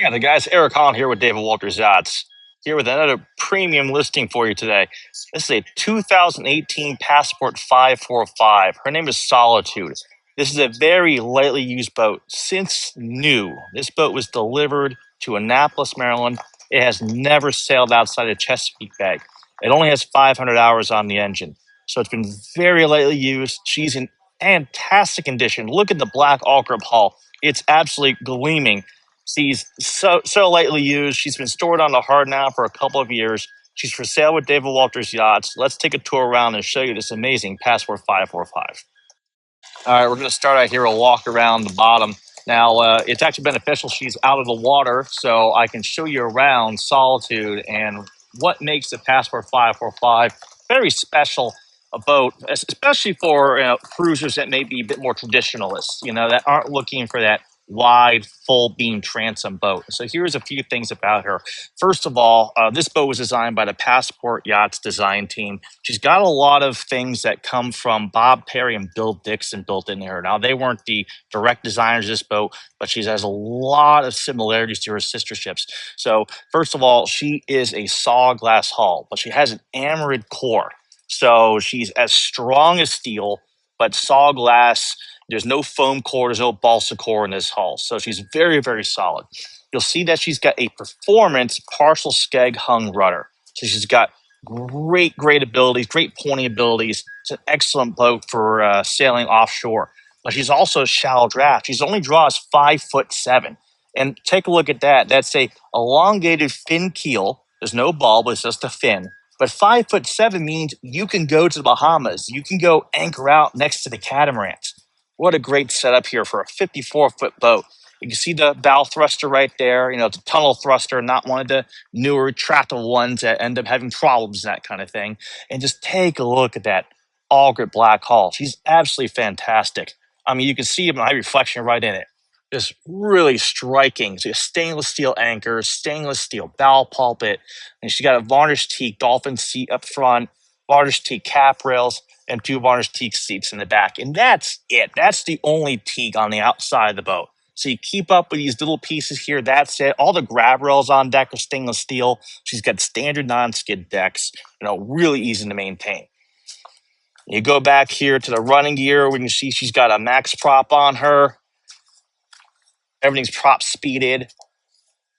Yeah, the guys, Erik Haaland here with David Walters Yachts, here with another premium listing for you today. This is a 2018 Passport 545. Her name is Solitude. This is a very lightly used boat. Since new, this boat was delivered to Annapolis, Maryland. It has never sailed outside of Chesapeake Bay. It only has 500 hours on the engine. So it's been very lightly used. She's in fantastic condition. Look at the black all-grip hull. It's absolutely gleaming. She's so lightly used. She's been stored on the hard now for a couple of years. She's for sale with David Walters Yachts. Let's take a tour around and show you this amazing Passport 545. All right, we're going to start out here. We'll walk around the bottom. Now, it's actually beneficial she's out of the water, so I can show you around Solitude and what makes the Passport 545 very special a boat, especially for cruisers that may be a bit more traditionalists, that aren't looking for that wide, full beam transom boat. So here's a few things about her. First of all, this boat was designed by the Passport Yachts design team. She's got a lot of things that come from Bob Perry and Bill Dixon built in there. Now, they weren't the direct designers of this boat, but she has a lot of similarities to her sister ships. So first of all, she is a saw glass hull, but she has an amarid core. So she's as strong as steel, but saw glass. There's no foam core, there's no balsa core in this hull. So she's very, very solid. You'll see that she's got a performance partial skeg hung rudder. So she's got great abilities, great pointing abilities. It's an excellent boat for sailing offshore. But she's also a shallow draft. She's only draws 5'7". And take a look at that. That's a elongated fin keel. There's no bulb, it's just a fin. But 5'7" means you can go to the Bahamas. You can go anchor out next to the catamarans. What a great setup here for a 54-foot boat. You can see the bow thruster right there. It's a tunnel thruster, not one of the newer retractable ones that end up having problems, that kind of thing. And just take a look at that all-grip black hull. She's absolutely fantastic. I mean, you can see my reflection right in it. Just really striking. So stainless steel anchors, stainless steel bow pulpit, and she's got a varnished teak dolphin seat up front, varnished teak cap rails, and 2 varnished teak seats in the back. And that's it. That's the only teak on the outside of the boat. So you keep up with these little pieces here. That's it. All the grab rails on deck are stainless steel. She's got standard non-skid decks, really easy to maintain. You go back here to the running gear when you see she's got a max prop on her. Everything's prop speeded.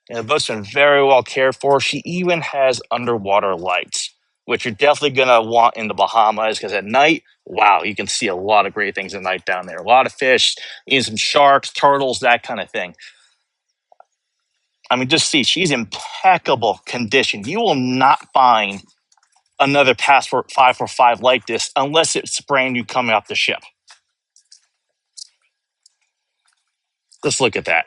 And the boat's been very well cared for. She even has underwater lights, which you're definitely going to want in the Bahamas because at night, wow, you can see a lot of great things at night down there. A lot of fish, even some sharks, turtles, that kind of thing. I mean, just see, she's impeccable condition. You will not find another Passport 545 like this unless it's brand new coming off the ship. Let's look at that.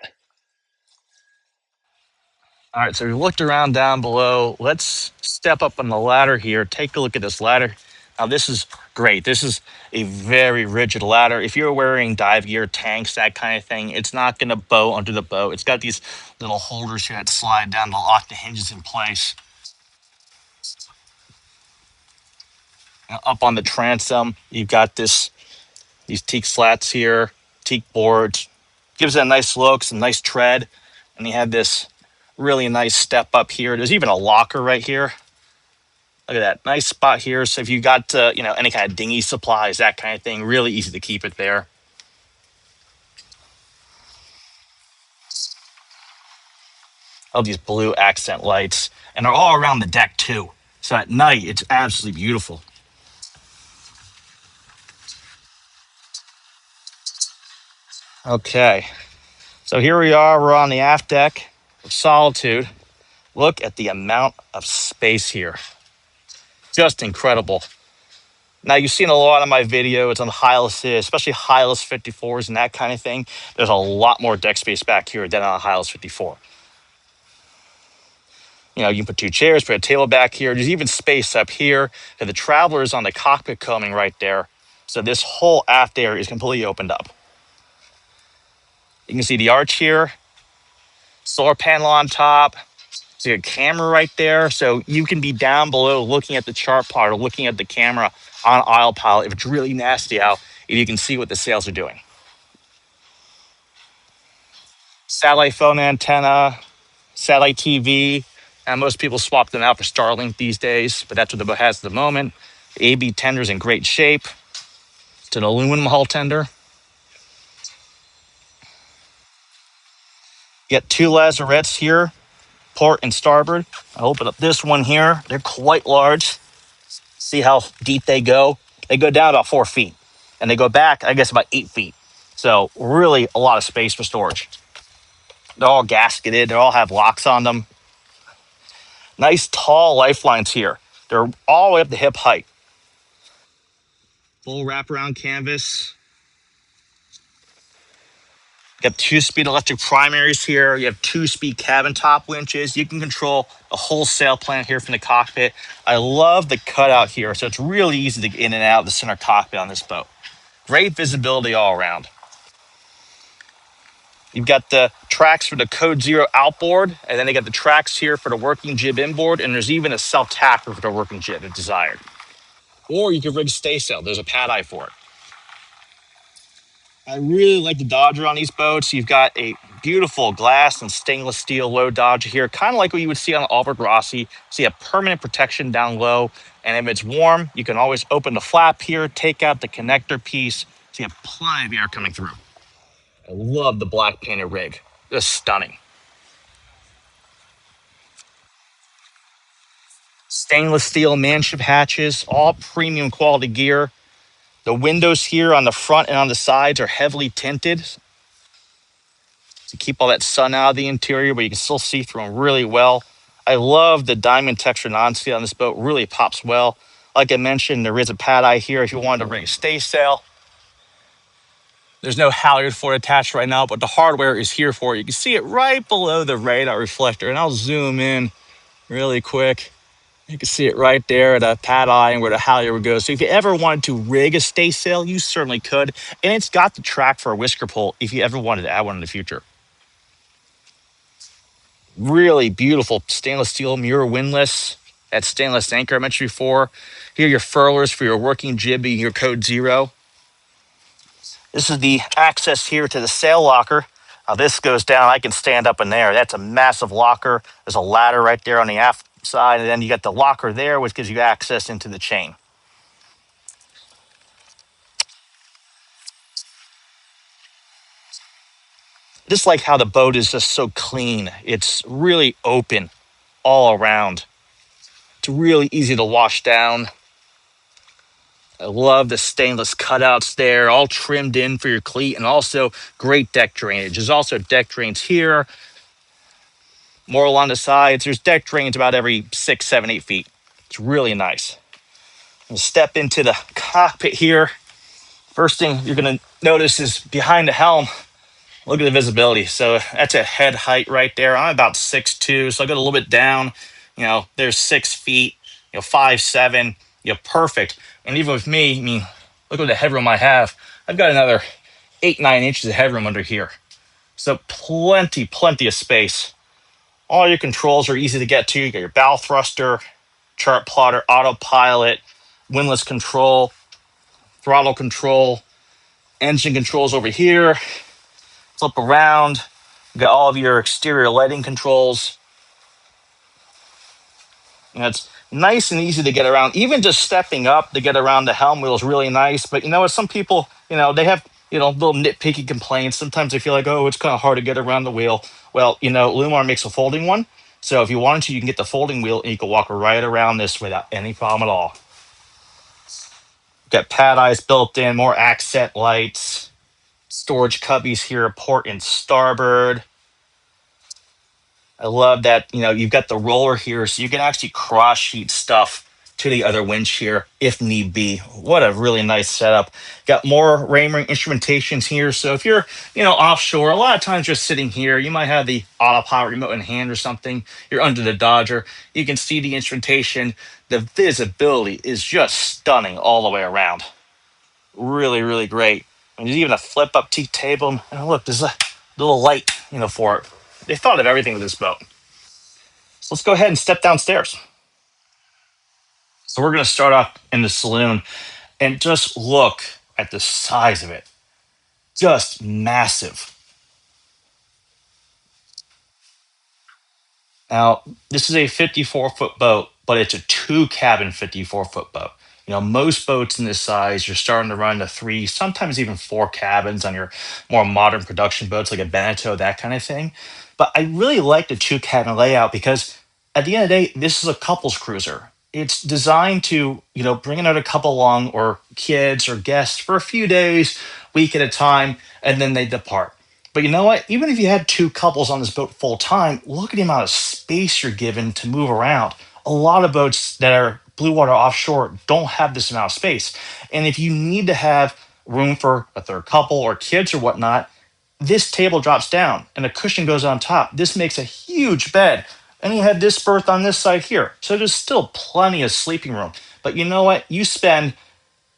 All right, so we looked around down below. Let's step up on the ladder here. Take a look at this ladder. Now, this is great. This is a very rigid ladder. If you're wearing dive gear, tanks, that kind of thing, it's not going to bow under the boat. It's got these little holders here that slide down to lock the hinges in place. Now, up on the transom, you've got these teak slats here, teak boards. Gives it a nice look, some nice tread. And you have this really nice step up here. There's even a locker right here. Look at that nice spot here. So if you got any kind of dinghy supplies, that kind of thing, really easy to keep it there. All these blue accent lights, and they're all around the deck too. So at night, it's absolutely beautiful. Okay, so here we are. We're on the aft deck of Solitude. Look at the amount of space here. Just incredible. Now, you've seen a lot of my videos on Hylas, especially Hylas 54s and that kind of thing. There's a lot more deck space back here than on a Hylas 54. You can put 2 chairs, put a table back here. There's even space up here. And the travelers on the cockpit combing right there. So this whole aft area is completely opened up. You can see the arch here, solar panel on top. See a camera right there. So you can be down below looking at the chart plot or looking at the camera on Autopilot if it's really nasty out, and you can see what the sails are doing. Satellite phone antenna, satellite TV. And most people swap them out for Starlink these days, but that's what the boat has at the moment. The AB tender is in great shape. It's an aluminum hull tender. You got two lazarettes here, port and starboard. I open up this one here. They're quite large. See how deep they go? They go down about 4 feet, and they go back, I guess, about 8 feet. So really a lot of space for storage. They're all gasketed. They all have locks on them. Nice tall lifelines here. They're all the way up to hip height. Full wraparound canvas. You have 2-speed electric primaries here. You have 2-speed cabin top winches. You can control the whole sail plan here from the cockpit. I love the cutout here, so it's really easy to get in and out of the center cockpit on this boat. Great visibility all around. You've got the tracks for the Code Zero outboard, and then they got the tracks here for the working jib inboard, and there's even a self-tacker for the working jib if desired. Or you can rig stay sail. There's a pad eye for it. I really like the Dodger on these boats. You've got a beautiful glass and stainless steel low Dodger here, kind of like what you would see on an Albert Rossi. So you have permanent protection down low, and if it's warm, you can always open the flap here, take out the connector piece, so you have plenty of air coming through. I love the black painted rig. Just stunning. Stainless steel manship hatches, all premium quality gear. The windows here on the front and on the sides are heavily tinted to keep all that sun out of the interior, but you can still see through them really well. I love the diamond texture non-steel on this boat. Really pops well. Like I mentioned, there is a pad eye here if you wanted to rig a stay sail. There's no halyard for it attached right now, but the hardware is here for it. You can see it right below the radar reflector, and I'll zoom in really quick. You can see it right there at a pad eye and where the halyard would go. So if you ever wanted to rig a stay sail, you certainly could. And it's got the track for a whisker pole if you ever wanted to add one in the future. Really beautiful stainless steel mirror windlass. That stainless anchor I mentioned before. Here are your furlers for your working jib and your Code Zero. This is the access here to the sail locker. Now this goes down. I can stand up in there. That's a massive locker. There's a ladder right there on the aft side, and then you got the locker there, which gives you access into the chain. Just like how the boat is just so clean. It's really open all around. It's really easy to wash down. I love the stainless cutouts there, all trimmed in for your cleat, and also great deck drainage. There's also deck drains here, more along the sides. There's deck drains about every 6, 7, 8 feet. It's really nice. We'll step into the cockpit here. First thing you're going to notice is behind the helm, look at the visibility. So that's at head height right there. I'm about 6'2", so I got a little bit down. There's 6 feet, 5'7", perfect. And even with me, I mean, look at the headroom I have. I've got another 8, 9 inches of headroom under here. So plenty of space. All your controls are easy to get to. You got your bow thruster, chart plotter, autopilot, windlass control, throttle control, engine controls over here. Flip around. You got all of your exterior lighting controls. It's nice and easy to get around. Even just stepping up to get around the helm wheel is really nice. But some people, they have, little nitpicky complaints. Sometimes they feel like, oh, it's kind of hard to get around the wheel. Well, Lumar makes a folding one. So if you wanted to, you can get the folding wheel and you can walk right around this without any problem at all. Got pad eyes built in, more accent lights, storage cubbies here, port and starboard. I love that, you've got the roller here, so you can actually cross sheet stuff to the other winch here if need be. What a really nice setup. Got more Raymer instrumentations here. So if you're, offshore, a lot of times you're sitting here, you might have the autopilot remote in hand or something. You're under the Dodger. You can see the instrumentation. The visibility is just stunning all the way around. Really, really great. And there's even a flip up tea table. And look, there's a little light, for it. They thought of everything with this boat. So let's go ahead and step downstairs. So we're going to start off in the saloon and just look at the size of it. Just massive. Now, this is a 54-foot boat, but it's a two-cabin 54-foot boat. Most boats in this size, you're starting to run to three, sometimes even four cabins on your more modern production boats like a Beneteau, that kind of thing. But I really like the two-cabin layout because at the end of the day, this is a couples cruiser. It's designed to, bring another couple along or kids or guests for a few days, week at a time, and then they depart. But you know what? Even if you had two couples on this boat full time, look at the amount of space you're given to move around. A lot of boats that are blue water offshore don't have this amount of space. And if you need to have room for a third couple or kids or whatnot, this table drops down and a cushion goes on top. This makes a huge bed. And you have this berth on this side here. So there's still plenty of sleeping room. But you know what? You spend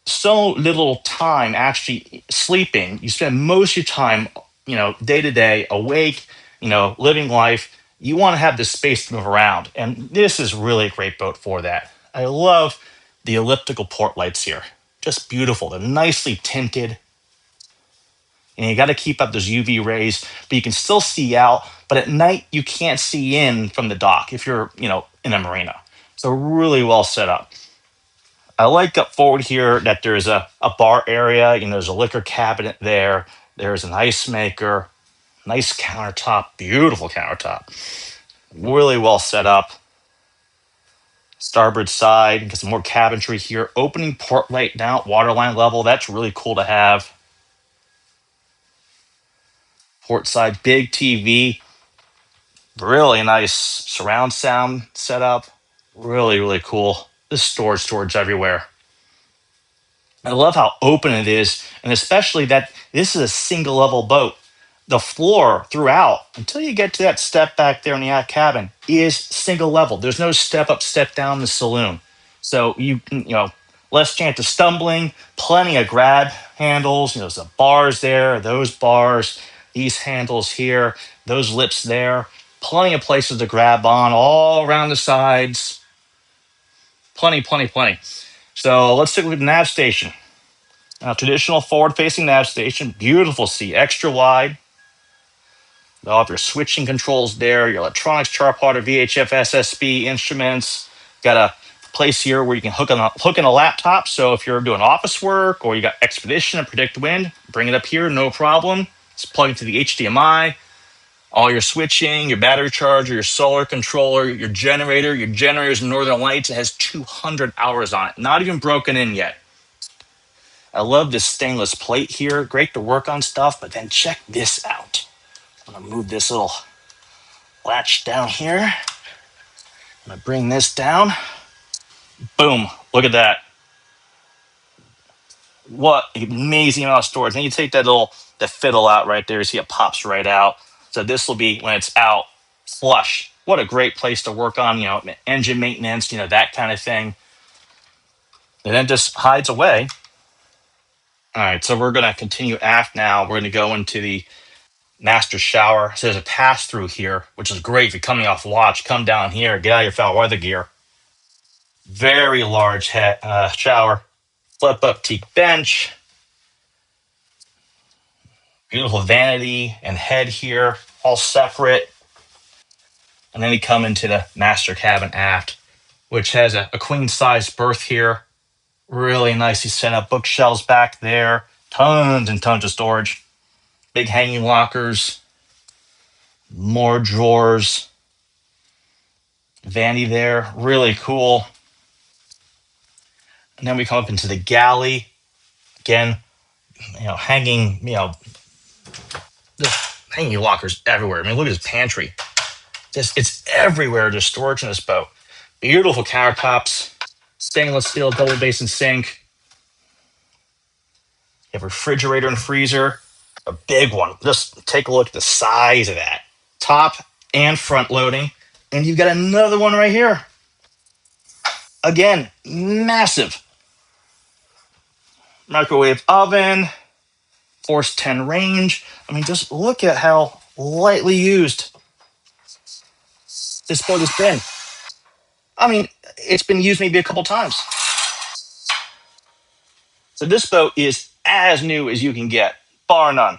so little time actually sleeping. You spend most of your time, day to day, awake, living life. You want to have the space to move around. And this is really a great boat for that. I love the elliptical port lights here. Just beautiful. They're nicely tinted. And you got to keep up those UV rays, but you can still see out. But at night, you can't see in from the dock if you're, in a marina. So really well set up. I like up forward here that there's a bar area. There's a liquor cabinet there. There's an ice maker, nice countertop, beautiful countertop. Really well set up. Starboard side, get some more cabinetry here. Opening port light down at waterline level. That's really cool to have. Port side, big TV. Really nice surround sound setup. Really, really cool. This storage everywhere. I love how open it is, and especially that this is a single level boat. The floor throughout, until you get to that step back there in the yacht cabin, is single level. There's no step up, step down in the saloon. So less chance of stumbling, plenty of grab handles. There's the bars there, those bars, these handles here, those lips there. Plenty of places to grab on all around the sides. Plenty, plenty, plenty. So let's take a look at the nav station. Now, traditional forward-facing nav station, beautiful seat, extra wide. All of your switching controls there, your electronics, chart plotter, VHF, SSB, instruments. Got a place here where you can hook in a laptop. So if you're doing office work or you got expedition and predict wind, bring it up here, no problem. It's plugged into the HDMI. All your switching, your battery charger, your solar controller, your generator. Your generator's Northern Lights. It has 200 hours on it, not even broken in yet. I love this stainless plate here. Great to work on stuff, but then check this out. I'm gonna move this little latch down here. I'm gonna bring this down. Boom, look at that. What amazing amount of storage. And you take the fiddle out right there, you see it pops right out. So this will be, when it's out, flush. What a great place to work on, engine maintenance, that kind of thing. And then just hides away. All right, so we're gonna continue aft now. We're gonna go into the master shower. So there's a pass through here, which is great if you're coming off watch. Come down here, get out of your foul weather gear. Very large shower. Flip up teak bench. Beautiful vanity and head here, all separate. And then we come into the master cabin aft, which has a queen size berth here. Really nicely set up bookshelves back there. Tons and tons of storage. Big hanging lockers. More drawers. Vanity there, really cool. And then we come up into the galley. Again, hanging, just hanging lockers everywhere. I mean, look at this pantry. It's everywhere, just storage in this boat. Beautiful countertops, stainless steel double basin sink. You have a refrigerator and freezer, a big one. Just take a look at the size of that. Top and front loading. And you've got another one right here. Again, massive. Microwave oven, Force 10 range. I mean, just look at how lightly used this boat has been. I mean, it's been used maybe a couple times. So this boat is as new as you can get, bar none.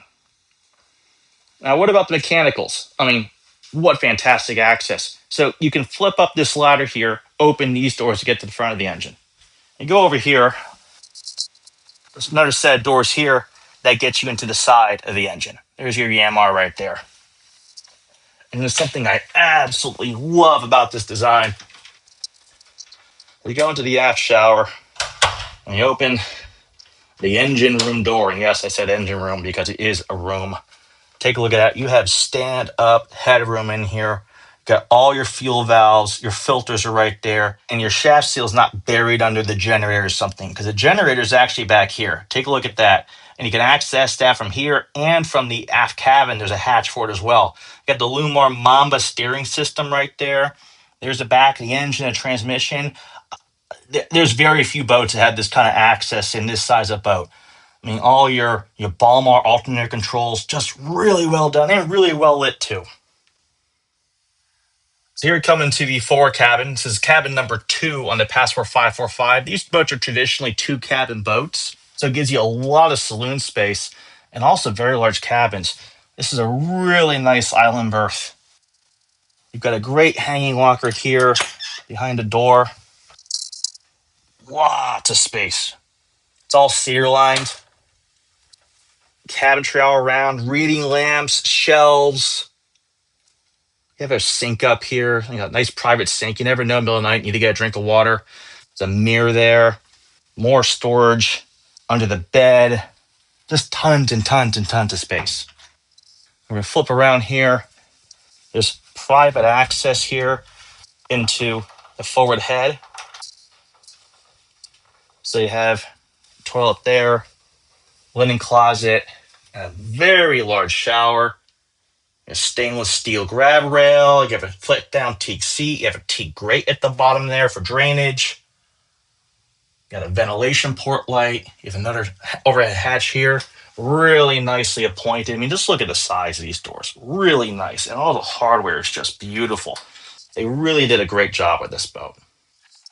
Now, what about the mechanicals? I mean, What fantastic access. So you can flip up this ladder here, open these doors to get to the front of the engine. You go over here, there's another set of doors here that gets you into the side of the engine. There's your Yamar right there. And there's something I absolutely love about this design. You go into the aft shower and you open the engine room door. And yes, I said engine room because it is a room. Take a look at that. You have stand-up headroom in here. Got all your fuel valves, your filters are right there, and your shaft seal is not buried under the generator or something, because the generator is actually back here. Take a look at that. And you can access that from here and from the aft cabin. There's a hatch for it as well. You got the Lumar Mamba steering system right there. There's the back of the engine and transmission. There's very few boats that have this kind of access in this size of boat. I mean, all your Balmar alternator controls, just really well done and really well lit too. So here we come into the forward cabin. This is cabin number 2 on the Passport 545. These boats are traditionally 2-cabin boats, so it gives you a lot of saloon space and also very large cabins. This is a really nice island berth. You've got a great hanging locker here behind the door. Lots of space. It's all cedar lined. Cabin tray all around, reading lamps, shelves. You have a sink up here, you know, nice private sink. You never know in the middle of the night, you need to get a drink of water. There's a mirror there, more storage under the bed, just tons and tons and tons of space. We're gonna flip around here. There's private access here into the forward head. So you have a toilet there, linen closet, a very large shower, a stainless steel grab rail. You have a flip down teak seat. You have a teak grate at the bottom there for drainage. You got a ventilation port light. You have another overhead hatch here. Really nicely appointed. I mean, just look at the size of these doors. Really nice. And all the hardware is just beautiful. They really did a great job with this boat.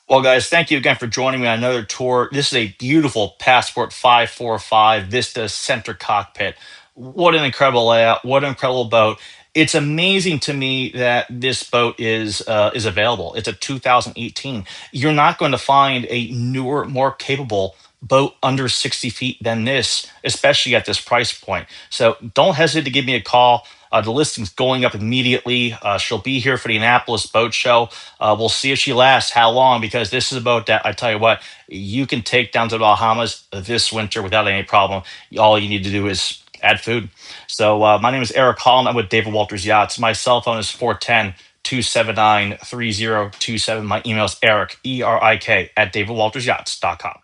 Well, guys, thank you again for joining me on another tour. This is a beautiful Passport 545 Vista Center Cockpit. What an incredible layout! What an incredible boat! It's amazing to me that this boat is available. It's a 2018. You're not going to find a newer, more capable boat under 60 feet than this, especially at this price point. So don't hesitate to give me a call. The listing's going up immediately. She'll be here for the Annapolis Boat Show. We'll see if she lasts, how long, because this is a boat that, I tell you what, you can take down to the Bahamas this winter without any problem. All you need to do is add food. So my name is Erik Haaland. I'm with David Walters Yachts. My cell phone is 410-279-3027. My email is Erik, ERIK, at davidwaltersyachts.com.